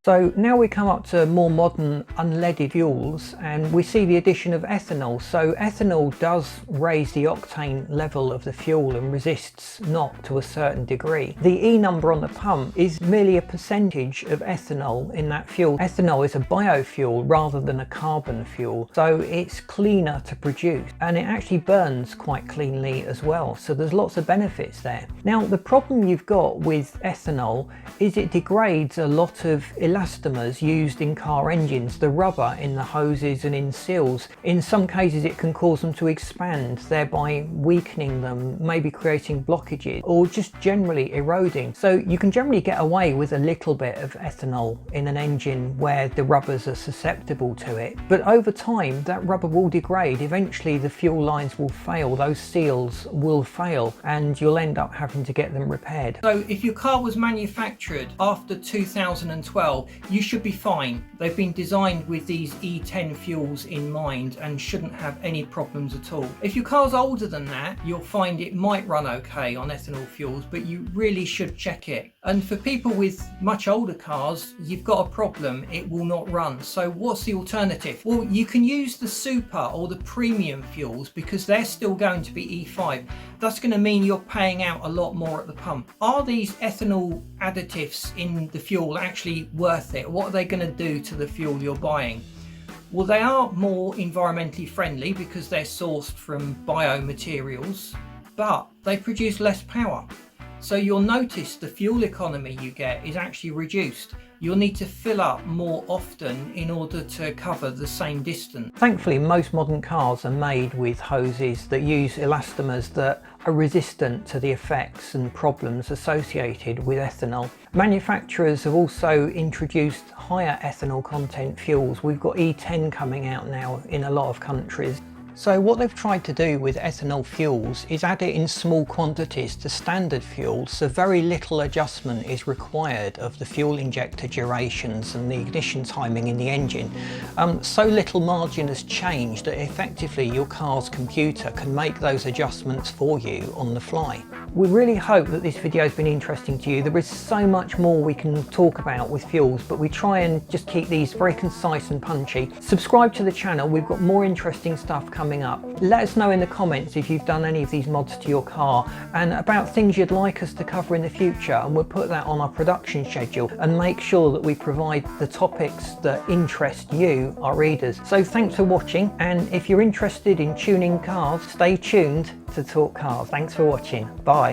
So now we come up to more modern unleaded fuels and we see the addition of ethanol. So ethanol does raise the octane level of the fuel and resists knock to a certain degree. The E number on the pump is merely a percentage of ethanol in that fuel. Ethanol is a biofuel rather than a carbon fuel, so it's cleaner to produce and it actually burns quite cleanly as well. So there's lots of benefits there. Now the problem you've got with ethanol is it degrades a lot of elastomers used in car engines, the rubber in the hoses and in seals. In some cases it can cause them to expand, thereby weakening them, maybe creating blockages or just generally eroding. So you can generally get away with a little bit of ethanol in an engine where the rubbers are susceptible to it, but over time that rubber will degrade. Eventually the fuel lines will fail, those seals will fail, and you'll end up having to get them repaired. So if your car was manufactured after 2012, you should be fine. They've been designed with these E10 fuels in mind and shouldn't have any problems at all. If your car's older than that, you'll find it might run okay on ethanol fuels, but you really should check it. And for people with much older cars, you've got a problem, it will not run. So what's the alternative? Well, you can use the super or the premium fuels because they're still going to be E5. That's going to mean you're paying out a lot more at the pump. Are these ethanol additives in the fuel actually worth it? What are they going to do to the fuel you're buying? Well, they are more environmentally friendly because they're sourced from biomaterials, but they produce less power. So you'll notice the fuel economy you get is actually reduced. You'll need to fill up more often in order to cover the same distance. Thankfully, most modern cars are made with hoses that use elastomers that are resistant to the effects and problems associated with ethanol. Manufacturers have also introduced higher ethanol content fuels. We've got E10 coming out now in a lot of countries. So what they've tried to do with ethanol fuels is add it in small quantities to standard fuels, so very little adjustment is required of the fuel injector durations and the ignition timing in the engine. So little margin has changed that effectively your car's computer can make those adjustments for you on the fly. We really hope that this video has been interesting to you. There is so much more we can talk about with fuels, but we try and just keep these very concise and punchy. Subscribe to the channel, we've got more interesting stuff coming up. Let us know in the comments if you've done any of these mods to your car and about things you'd like us to cover in the future, and we'll put that on our production schedule and make sure that we provide the topics that interest you, our readers. So thanks for watching, and if you're interested in tuning cars, stay tuned to Talk Cars. Thanks for watching. Bye.